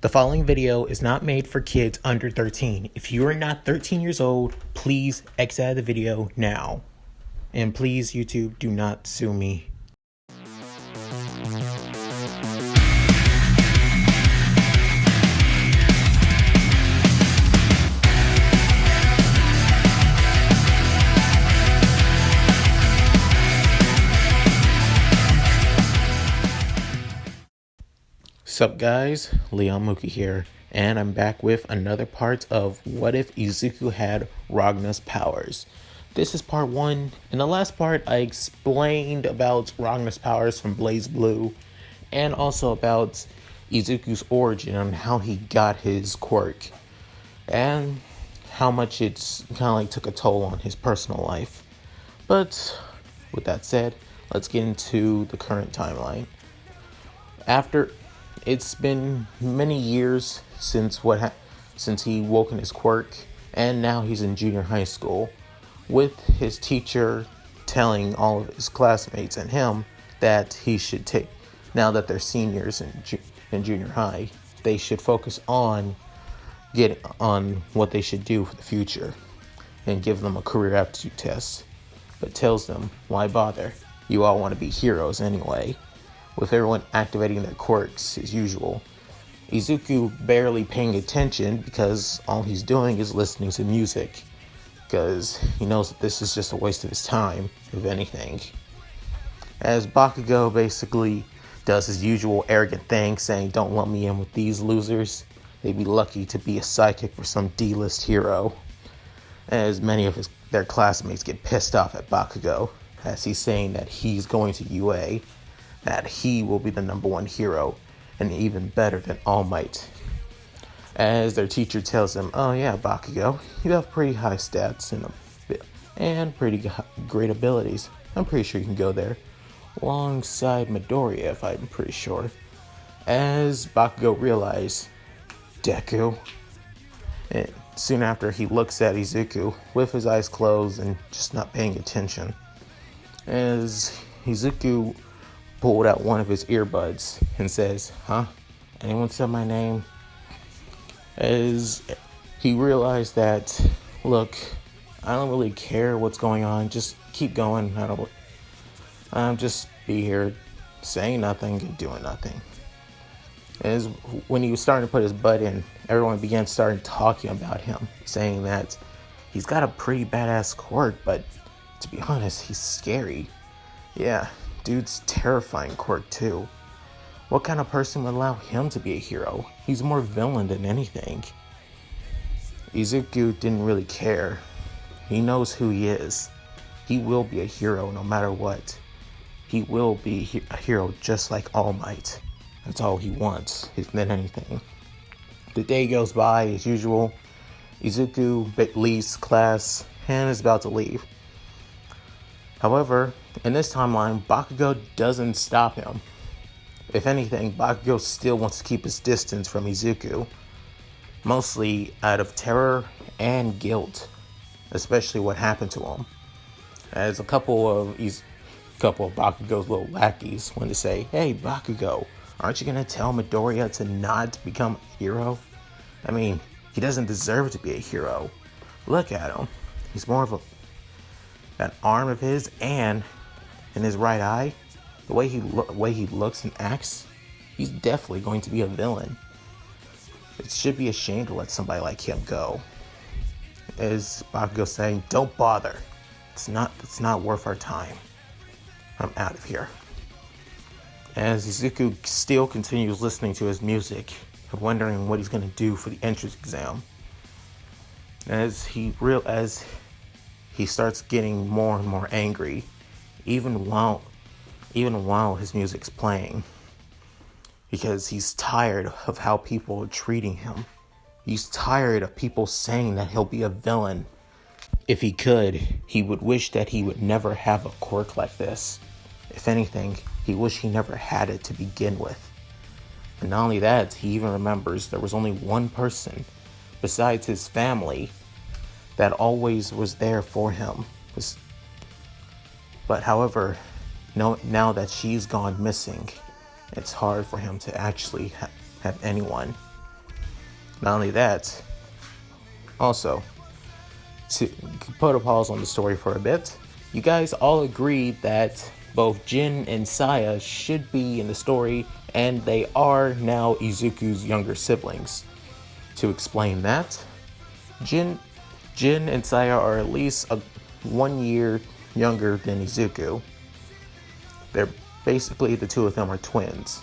The following video is not made for kids under 13. If you are not 13 years old, please exit out of the video now. And please, YouTube, do not sue me. Sup guys, Leon Mookie here, and I'm back with another part of What If Izuku Had Ragna's Powers. This is part 1. In the last part, I explained about Ragna's powers from Blazblue, and also about Izuku's origin and how he got his quirk, and how much it's kind of like took a toll on his personal life. But with that said, let's get into the current timeline. It's been many years since he woke in his quirk, and now he's in junior high school, with his teacher telling all of his classmates and him that he should now that they're seniors in junior high, they should focus on what they should do for the future, and give them a career aptitude test, but tells them, why bother? You all want to be heroes anyway. With everyone activating their quirks as usual, Izuku barely paying attention because all he's doing is listening to music, because he knows that this is just a waste of his time, if anything. As Bakugo basically does his usual arrogant thing, saying, don't lump me in with these losers, they'd be lucky to be a sidekick for some D-list hero. As many of their classmates get pissed off at Bakugo, as he's saying that he's going to UA, that he will be the #1 hero, and even better than All Might. As their teacher tells them, oh yeah, Bakugo, you have pretty high stats and pretty great abilities. I'm pretty sure you can go there. Alongside Midoriya, if I'm pretty sure. As Bakugo realizes, Deku. And soon after, he looks at Izuku with his eyes closed and just not paying attention. As Izuku pulled out one of his earbuds and says, huh? Anyone said my name? As he realized that, look, I don't really care what's going on. Just keep going. I'm just be here saying nothing and doing nothing. As when he was starting to put his butt in, everyone began starting talking about him, saying that he's got a pretty badass quirk, but to be honest, he's scary. Yeah. Dude's terrifying quirk too. What kind of person would allow him to be a hero? He's more villain than anything. Izuku didn't really care. He knows who he is. He will be a hero no matter what. He will be a hero just like All Might. That's all he wants, than anything. The day goes by as usual. Izuku leaves class and is about to leave. However, in this timeline, Bakugo doesn't stop him. If anything, Bakugo still wants to keep his distance from Izuku, mostly out of terror and guilt, especially what happened to him. As a couple of Bakugo's little lackeys went to say, hey Bakugo, aren't you going to tell Midoriya to not become a hero? I mean, he doesn't deserve to be a hero. Look at him. He's more of that arm of his, and in his right eye, the way he looks and acts, he's definitely going to be a villain. It should be a shame to let somebody like him go. As Bakugo saying, don't bother. It's not worth our time. I'm out of here. As Izuku still continues listening to his music, wondering what he's going to do for the entrance exam. As he starts getting more and more angry, even while his music's playing, because he's tired of how people are treating him. He's tired of people saying that he'll be a villain. If he could, he would wish that he would never have a quirk like this. If anything, he wished he never had it to begin with. And not only that, he even remembers there was only one person, besides his family, that always was there for him. But however, now that she's gone missing, it's hard for him to actually have anyone. Not only that, also, to put a pause on the story for a bit, you guys all agreed that both Jin and Saya should be in the story, and they are now Izuku's younger siblings. To explain that, Jin and Saya are at least 1 year younger than Izuku. They're basically, the two of them are twins.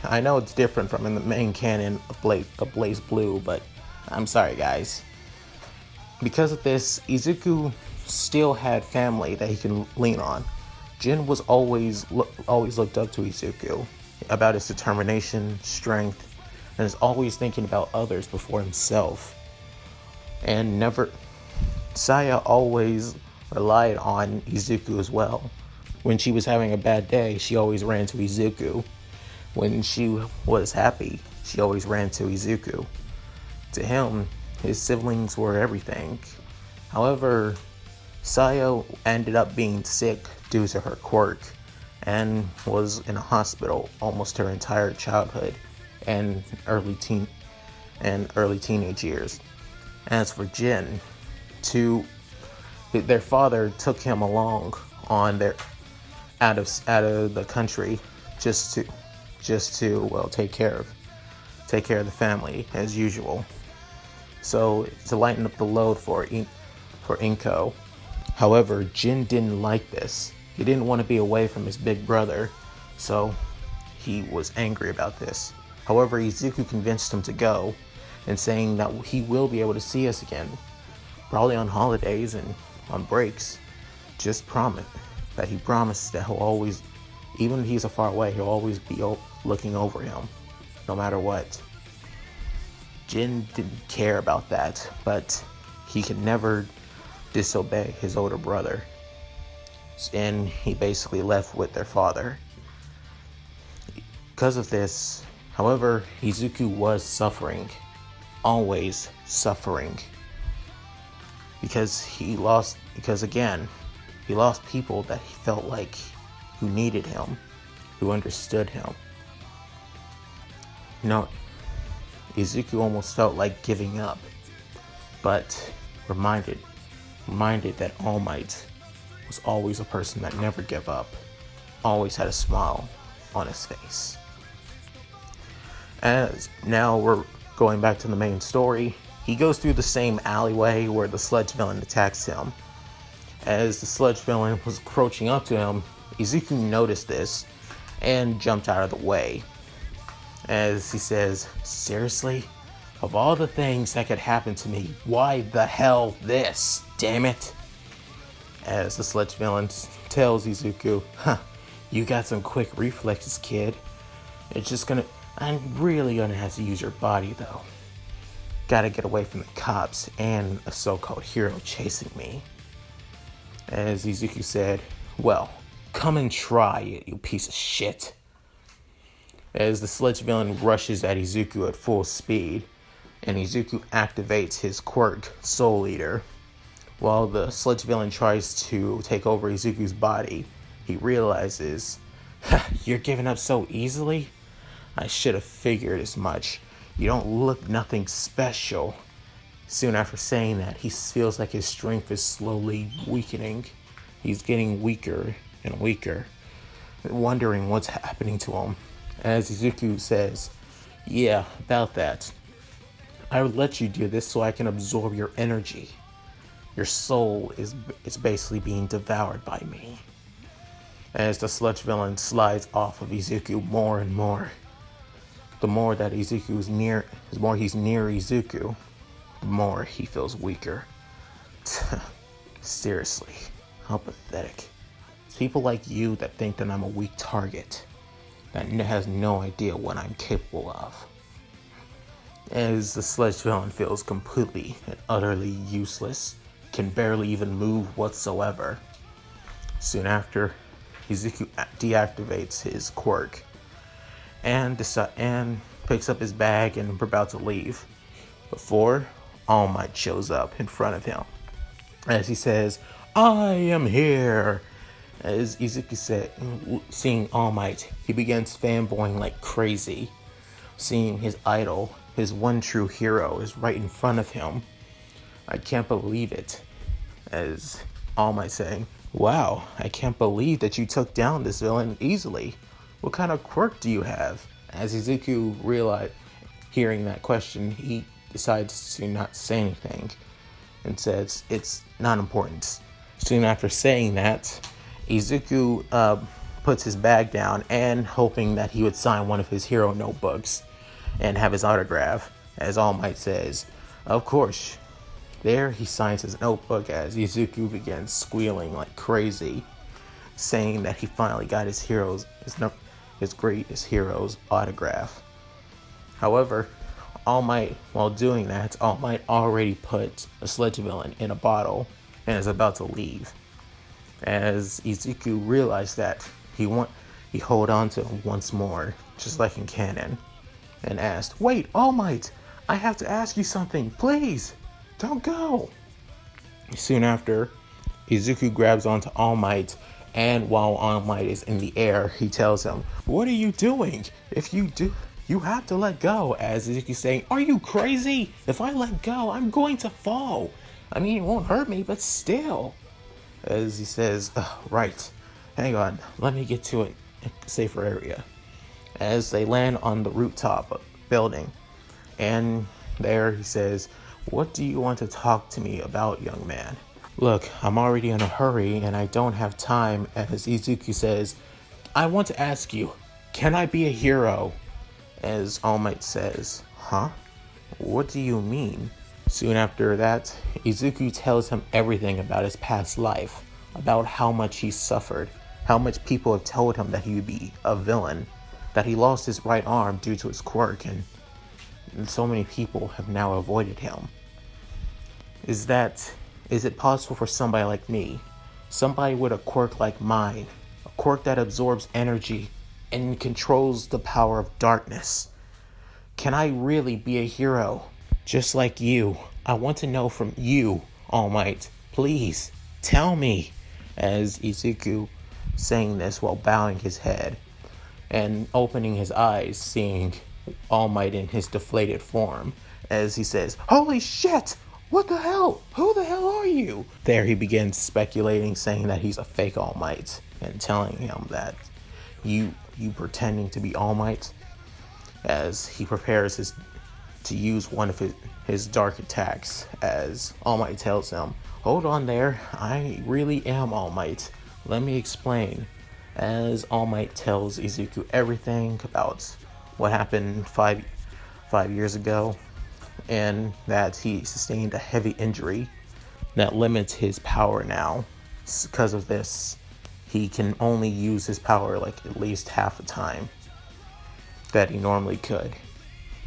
I know it's different from in the main canon of Blazblue, but I'm sorry guys. Because of this, Izuku still had family that he can lean on. Jin was always looked up to Izuku about his determination, strength, and is always thinking about others before himself. And Saya always relied on Izuku as well. When she was having a bad day, she always ran to Izuku. When she was happy, she always ran to Izuku. To him, his siblings were everything. However, Saya ended up being sick due to her quirk and was in a hospital almost her entire childhood and early teenage years. As for Jin, their father took him along on their out of the country just to take care of the family as usual. So to lighten up the load for Inko. However, Jin didn't like this. He didn't want to be away from his big brother, so he was angry about this. However, Izuku convinced him to go, and saying that he will be able to see us again, probably on holidays and on breaks. Just he promised that he'll always, even if he's a far away, he'll always be looking over him, no matter what. Jin didn't care about that, but he could never disobey his older brother. And he basically left with their father. Because of this, however, Izuku was suffering. Always suffering. Because he lost people that he felt like who needed him, who understood him. Izuku almost felt like giving up, but reminded that All Might was always a person that never gave up, always had a smile on his face. As now we're going back to the main story, he goes through the same alleyway where the Sludge villain attacks him. As the Sludge villain was approaching up to him, Izuku noticed this and jumped out of the way. As he says, "Seriously? Of all the things that could happen to me, why the hell this? Damn it!" As the Sludge villain tells Izuku, "You got some quick reflexes, kid. I'm really gonna have to use your body though. Gotta get away from the cops and a so-called hero chasing me." As Izuku said, "Well, come and try it, you piece of shit." As the Sludge villain rushes at Izuku at full speed, and Izuku activates his quirk, Soul Eater. While the Sludge villain tries to take over Izuku's body, he realizes, "You're giving up so easily? I should have figured as much. You don't look nothing special." Soon after saying that, he feels like his strength is slowly weakening. He's getting weaker and weaker, wondering what's happening to him. As Izuku says, "Yeah, about that. I would let you do this so I can absorb your energy. Your soul is basically being devoured by me." As the Sludge villain slides off of Izuku more and more, the more that he's near Izuku, the more he feels weaker. Seriously, how pathetic. It's people like you that think that I'm a weak target, that has no idea what I'm capable of. As the Sludge villain feels completely and utterly useless, can barely even move whatsoever. Soon after, Izuku deactivates his quirk and picks up his bag and we're about to leave, before All Might shows up in front of him. As he says, "I am here." As Izuku said, seeing All Might, he begins fanboying like crazy, seeing his idol, his one true hero is right in front of him. I can't believe it. As All Might saying, wow, I can't believe that you took down this villain easily. What kind of quirk do you have? As Izuku realized, hearing that question, he decides to not say anything and says it's not important. Soon after saying that, Izuku puts his bag down and hoping that he would sign one of his hero notebooks and have his autograph. As All Might says, of course. There he signs his notebook as Izuku begins squealing like crazy, saying that he finally got his greatest hero's autograph. However, All Might, while doing that, All Might already put a Sludge villain in a bottle and is about to leave. As Izuku realized that, he hold on to him once more, just like in canon, and asked, "Wait, All Might, I have to ask you something, please! Don't go!" Soon after, Izuku grabs onto All Might, and while All Might is in the air, he tells him, "What are you doing? If you do, you have to let go." As Izuku's saying, "Are you crazy? If I let go, I'm going to fall. I mean, it won't hurt me, but still." As he says, "Right, hang on, let me get to a safer area." As they land on the rooftop building, and there he says, "What do you want to talk to me about, young man?" "Look, I'm already in a hurry and I don't have time." As Izuku says, "I want to ask you, can I be a hero?" As All Might says, "Huh? What do you mean?" Soon after that, Izuku tells him everything about his past life, about how much he suffered, how much people have told him that he would be a villain, that he lost his right arm due to his quirk, and so many people have now avoided him. Is it possible for somebody like me, somebody with a quirk like mine, a quirk that absorbs energy and controls the power of darkness? Can I really be a hero? Just like you. I want to know from you, All Might. Please, tell me." As Izuku saying this while bowing his head and opening his eyes, seeing All Might in his deflated form, as he says, "Holy shit! What the hell? Who the hell are you?" There he begins speculating, saying that he's a fake All Might, and telling him that you pretending to be All Might, as he prepares to use one of his dark attacks, as All Might tells him, "Hold on there, I really am All Might. Let me explain." As All Might tells Izuku everything about what happened five years ago, and that he sustained a heavy injury that limits his power now. Because of this, he can only use his power like at least half the time that he normally could.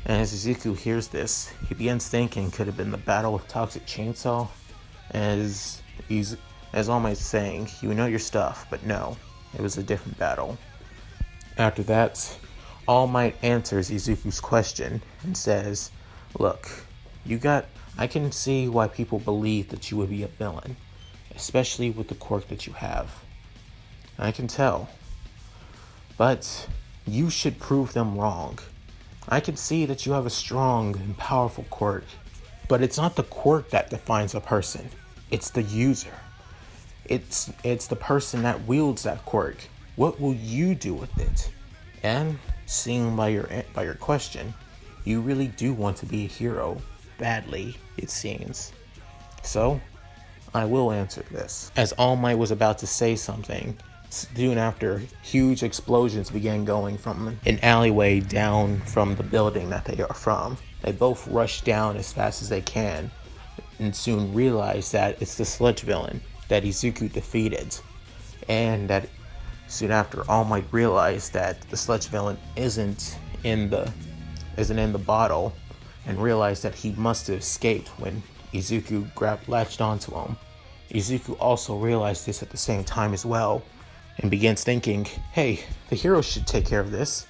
And as Izuku hears this, he begins thinking, could have been the Battle of Toxic Chainsaw? As All Might's saying, "You know your stuff," but no, it was a different battle. After that, All Might answers Izuku's question and says, "Look, I can see why people believe that you would be a villain, especially with the quirk that you have. I can tell. But you should prove them wrong. I can see that you have a strong and powerful quirk, but it's not the quirk that defines a person. It's the user. It's the person that wields that quirk. What will you do with it?" And seeing by your question, you really do want to be a hero badly, it seems. So, I will answer this. As All Might was about to say something, soon after, huge explosions began going from an alleyway down from the building that they are from. They both rush down as fast as they can, and soon realize that it's the Sludge villain that Izuku defeated. And that soon after, All Might realized that the Sludge villain isn't in the bottle, and realized that he must have escaped when Izuku latched onto him. Izuku also realized this at the same time as well, and begins thinking, hey, the heroes should take care of this.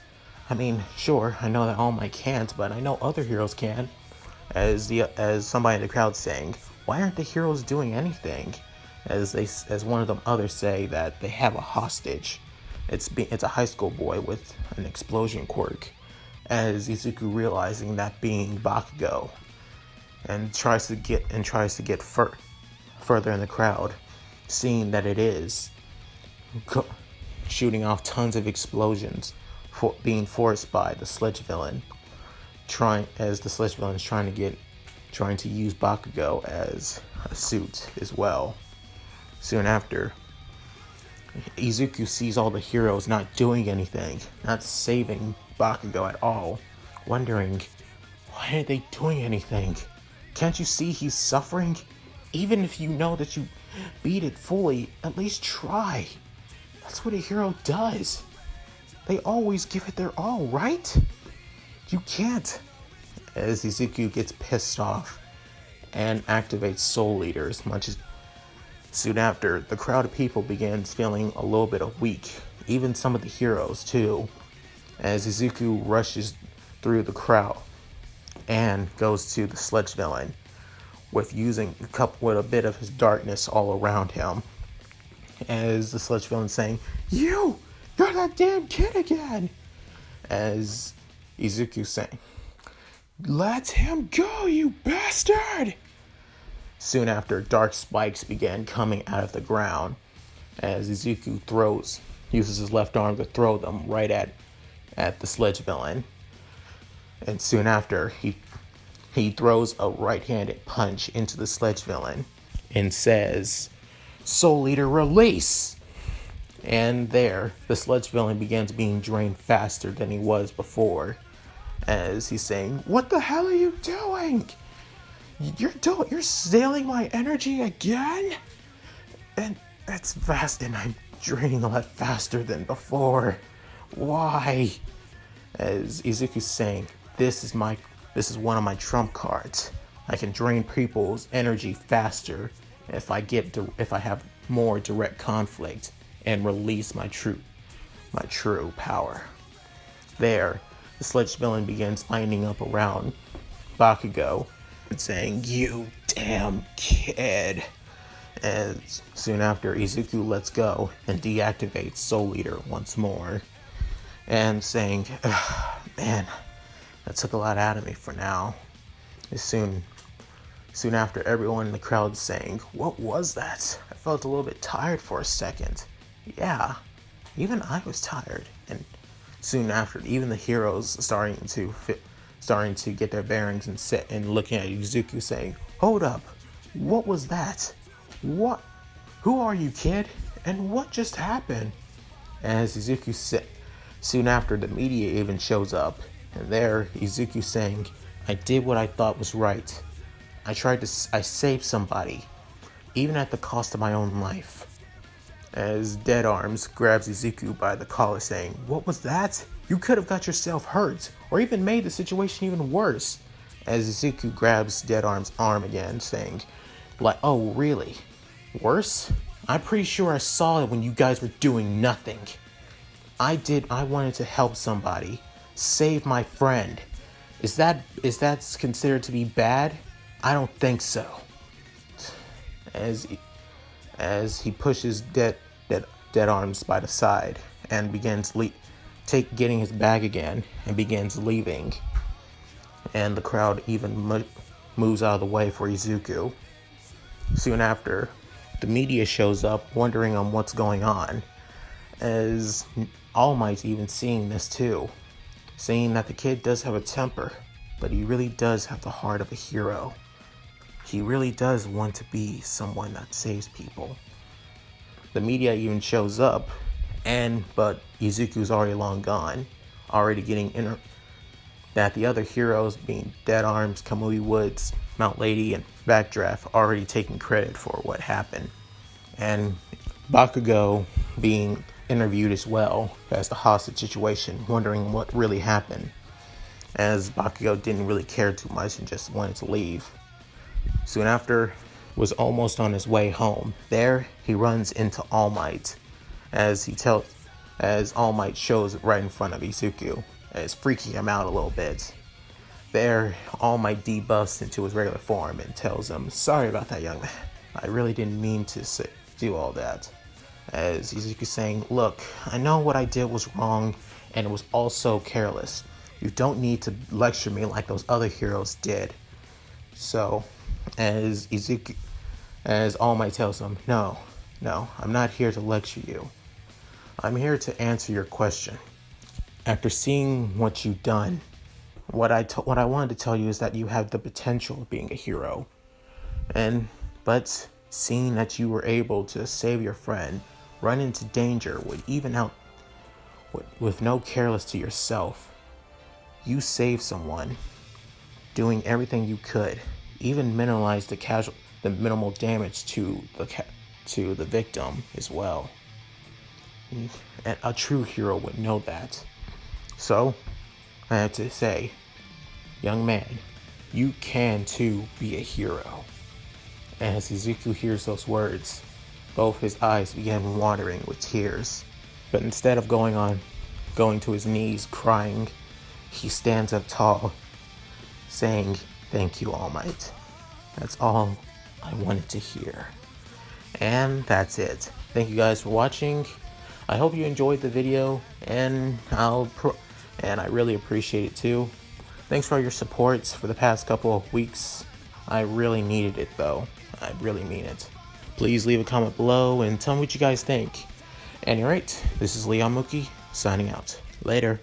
I mean, sure, I know that All Might can't, but I know other heroes can. As somebody in the crowd saying, why aren't the heroes doing anything? As one of them others say that they have a hostage. It's a high school boy with an explosion quirk. as Izuku realizing that being Bakugo, and tries to get further in the crowd, seeing that it is, shooting off tons of explosions, being forced by the Sludge villain, trying to use Bakugo as a suit as well. Soon after, Izuku sees all the heroes not doing anything, not saving Bakugo at all, wondering, why aren't they doing anything? Can't you see he's suffering? Even if you know that you beat it fully, at least try. That's what a hero does. They always give it their all, right? You can't. As Izuku gets pissed off and activates Soul Eater as much as soon after, the crowd of people begins feeling a little bit weak, even some of the heroes too, as Izuku rushes through the crowd and goes to the Sludge villain with a bit of his darkness all around him, as the Sludge villain saying, You're that damn kid again! As Izuku saying, Let him go, you bastard! Soon after, dark spikes began coming out of the ground as Izuku uses his left arm to throw them right at the Sludge villain. And soon after, he throws a right-handed punch into the Sludge villain and says, Soul Eater, release! And there, the Sludge villain begins being drained faster than he was before, as he's saying, What the hell are you doing? You're stealing my energy again? And that's fast, and I'm draining a lot faster than before. Why? As Izuku's saying, this is one of my trump cards. I can drain people's energy faster if I have more direct conflict and release my true power. There, the Sludge villain begins lining up around Bakugo and saying, You damn kid. And soon after, Izuku lets go and deactivates Soul Eater once more, and saying, Man, that took a lot out of me for now. Soon after, everyone in the crowd saying, What was that? I felt a little bit tired for a second. Yeah, even I was tired. And soon after, even the heroes starting to get their bearings and sit and looking at Izuku saying, Hold up, what was that? What? Who are you, kid? And what just happened? As Izuku said, soon after, the media even shows up, and there, Izuku saying, I did what I thought was right. I saved somebody, even at the cost of my own life. As Dead Arms grabs Izuku by the collar saying, What was that? You could have got yourself hurt, or even made the situation even worse. As Izuku grabs Dead Arms' arm again, saying, Oh, really? Worse? I'm pretty sure I saw it when you guys were doing nothing. I wanted to help somebody. Save my friend. Is that considered to be bad? I don't think so. As he pushes Dead Arms by the side and begins getting his bag again and begins leaving. And the crowd even moves out of the way for Izuku. Soon after, the media shows up wondering on what's going on, as All Might's even seeing this too, saying that the kid does have a temper, but he really does have the heart of a hero. He really does want to be someone that saves people. The media even shows up, but Izuku's already long gone, already getting that the other heroes, being Dead Arms, Kamui Woods, Mount Lady, and Backdraft, already taking credit for what happened. And Bakugo being interviewed as well as the hostage situation, wondering what really happened, as Bakugo didn't really care too much and just wanted to leave. Soon after, was almost on his way home. There, he runs into All Might, as All Might shows right in front of Izuku, and it's freaking him out a little bit. There, All Might debuffs into his regular form and tells him, Sorry about that, young man. I really didn't mean to do all that. As Izuku saying, Look, I know what I did was wrong, and it was also careless. You don't need to lecture me like those other heroes did. So, as All Might tells him, no, I'm not here to lecture you. I'm here to answer your question. After seeing what you've done, what I wanted to tell you is that you have the potential of being a hero. But seeing that you were able to save your friend, run into danger with no careless to yourself, you saved someone, doing everything you could, even minimize the minimal damage to the victim as well. And a true hero would know that. So, I have to say, young man, you can too be a hero. And as Izuku hears those words, both his eyes begin watering with tears. But instead of going to his knees crying, he stands up tall, saying, "Thank you, All Might." That's all I wanted to hear. And that's it. Thank you guys for watching. I hope you enjoyed the video, and I really appreciate it too. Thanks for all your supports for the past couple of weeks. I really needed it though. I really mean it. Please leave a comment below and tell me what you guys think. Anyway, this is Leon Mookie signing out. Later.